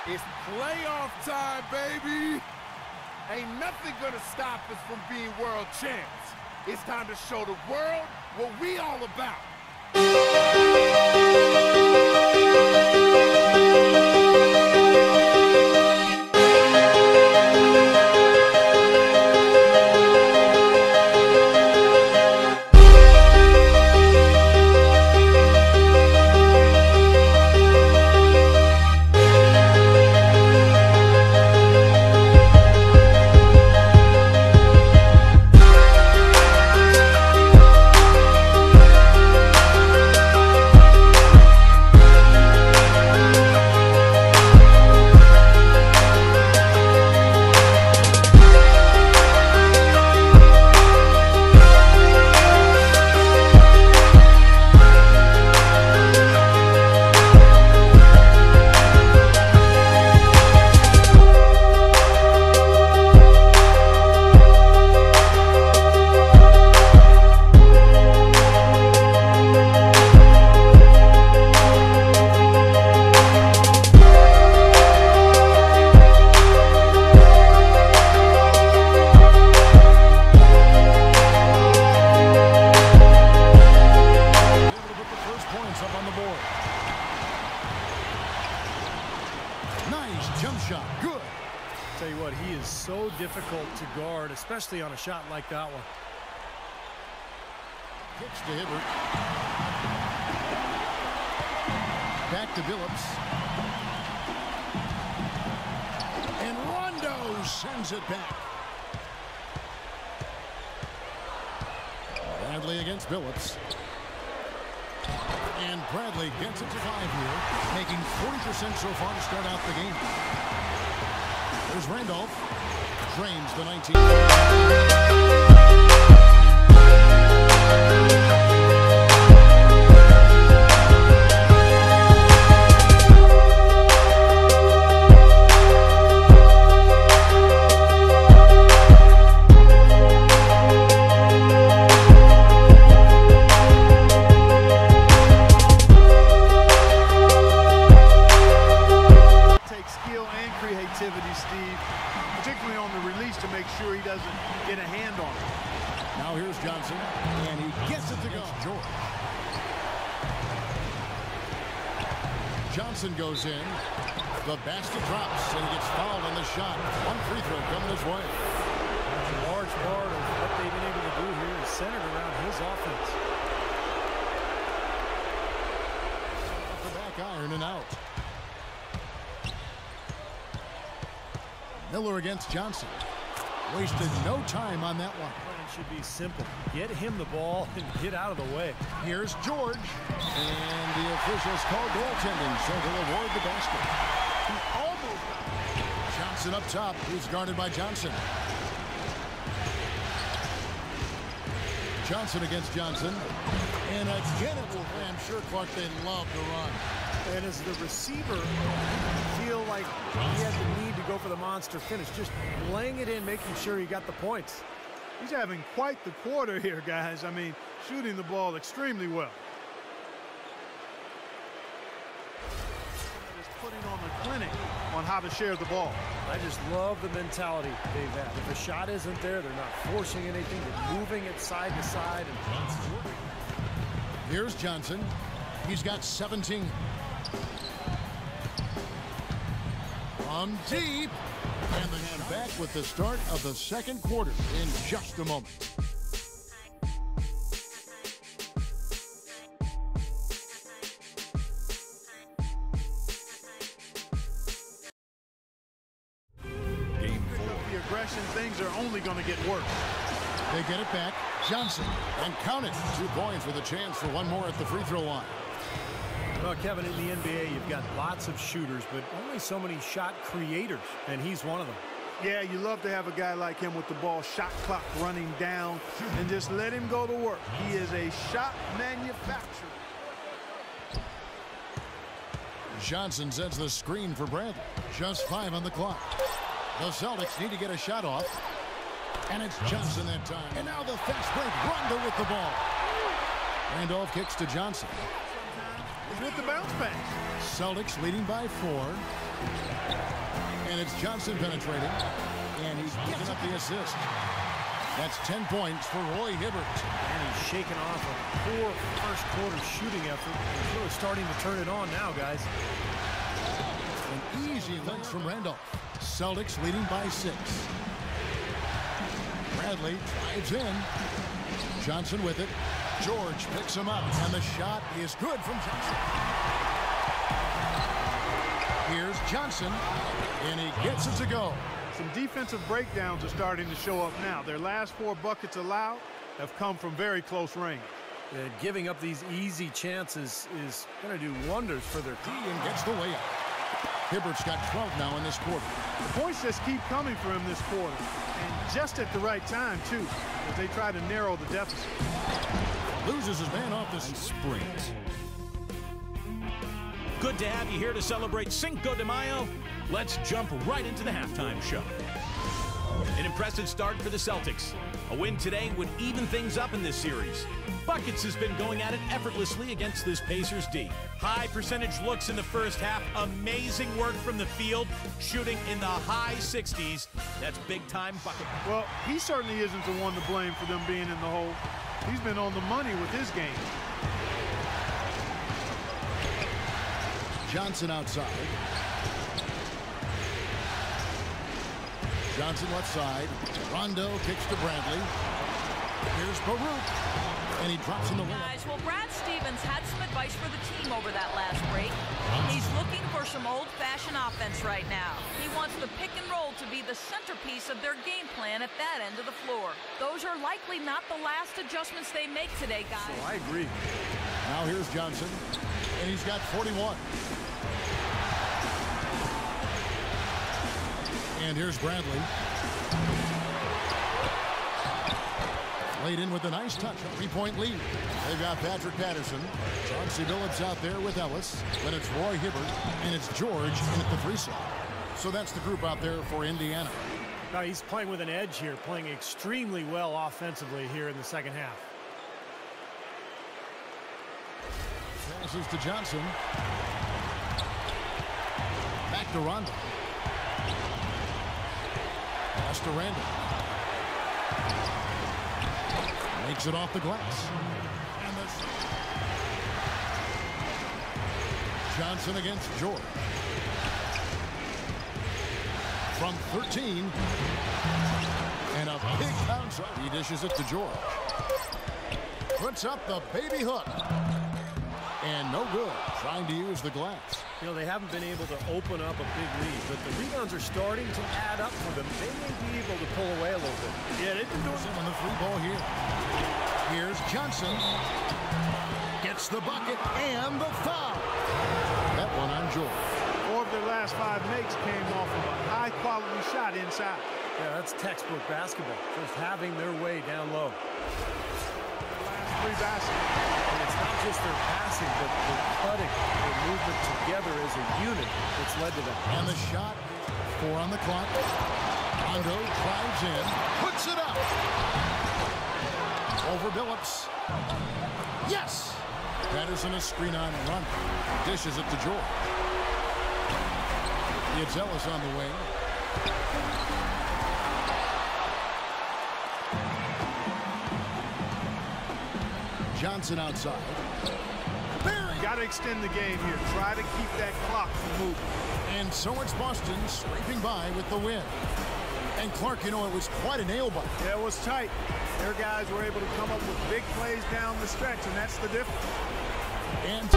It's playoff time, baby. Ain't nothing gonna stop us from being world champs. It's time to show the world what we all about. Nice jump shot. Good. Tell you what, he is so difficult to guard, especially on a shot like that one. Kicks to Hibbert. Back to Billups. And Rondo sends it back. Bradley against Billups. And Bradley gets it to 5 here, making 40% so far to start out the game. There's Randolph. Drains the 19. Steve, particularly on the release to make sure he doesn't get a hand on it. Now here's Johnson, and he gets it to go. George. Johnson goes in. The basket drops, and he gets fouled on the shot. One free throw coming his way. A large part of what they've been able to do here is centered around his offense. Off the back iron and out. Miller against Johnson. Wasted no time on that one. It should be simple. Get him the ball and get out of the way. Here's George. And the officials call goaltending, so they'll award the basket. He almost got it. Johnson up top. He's guarded by Johnson. Johnson against Johnson. And again it will. I'm sure, Clark, they love to run. And as the receiver, feel like he had the need to go for the monster finish, just laying it in, making sure he got the points. He's having quite the quarter here, guys. I mean, shooting the ball extremely well. Is putting on the clinic on how to share the ball. I just love the mentality they've had. If the shot isn't there, they're not forcing anything. They're moving it side to side. And here's Johnson. He's got 17. From deep. And the man back with the start of the second quarter in just a moment. Game 4. The aggression, things are only going to get worse. They get it back. Johnson. And count it. 2 points with a chance for one more at the free throw line. Well, Kevin, in the NBA, you've got lots of shooters, but only so many shot creators, and he's one of them. Yeah, you love to have a guy like him with the ball shot clock running down and just let him go to work. He is a shot manufacturer. Johnson sets the screen for Bradley. Just 5 on the clock. The Celtics need to get a shot off. And it's Johnson that time. And now the fast break. Rondo with the ball. Randolph kicks to Johnson. With the bounce pass. Celtics leading by 4. it's Johnson penetrating, and he's picking up the assist. That's 10 points for Roy Hibbert. And he's shaking off a poor first quarter shooting effort. He's really starting to turn it on now, guys. An easy length from Randolph. Celtics leading by 6. Bradley drives in. Johnson with it. George picks him up, and the shot is good from Johnson. Here's Johnson, and he gets it to go. Some defensive breakdowns are starting to show up now. Their last 4 buckets allowed have come from very close range. Giving up these easy chances is going to do wonders for their team. And gets the layup. Hibbert's got 12 now in this quarter. The points just keep coming for him this quarter, and just at the right time, too, as they try to narrow the deficit. Loses his man off the sprint. Good to have you here to celebrate Cinco de Mayo. Let's jump right into the halftime show. An impressive start for the Celtics. A win today would even things up in this series. Buckets has been going at it effortlessly against this Pacers D. High percentage looks in the first half. Amazing work from the field, shooting in the high 60s. That's big-time bucket. Well, he certainly isn't the one to blame for them being in the hole. He's been on the money with his game. Johnson outside. Johnson left side. Rondo kicks to Bradley. Here's Baruch. And he drops in the lane. Guys, well, Brad Stevens had some advice for the team over that last break. He's looking for some old-fashioned offense right now. He wants the pick and roll to be the centerpiece of their game plan at that end of the floor. Those are likely not the last adjustments they make today, guys. I agree. Now here's Johnson, and he's got 41. And here's Bradley. Laid in with a nice touch, a 3-point lead. They've got Patrick Patterson. Chauncey Billups out there with Ellis. Then it's Roy Hibbert, and it's George in at the 3 slot. So that's the group out there for Indiana. Now he's playing with an edge here, playing extremely well offensively here in the second half. Passes to Johnson. Back to Rondo. Pass to Randall. Makes it off the glass. And Johnson against George. From 13. And a big bounce. He dishes it to George. Puts up the baby hook. And no good. Trying to use the glass. You know, they haven't been able to open up a big lead, but the rebounds are starting to add up for them. They may be able to pull away a little bit. Yeah, they've been doing it on the 3 ball here. Here's Johnson. Gets the bucket and the foul. That one on George. 4 of their last 5 makes came off of a high-quality shot inside. Yeah, that's textbook basketball. Just having their way down low. Last 3 baskets. And it's not just their passing, but their cutting, their movement together as a unit that's led to that. And the shot, 4 on the clock. Rondo drives in, puts it up. Over Billups. Yes! Patterson a screen on Rondo. Dishes it to George. It's Ellis on the wing. Johnson outside. Got to extend the game here. Try to keep that clock from moving. And so it's Boston scraping by with the win. And Clark, you know, it was quite a nail biter. Yeah, it was tight. Their guys were able to come up with big plays down the stretch, and that's the difference. And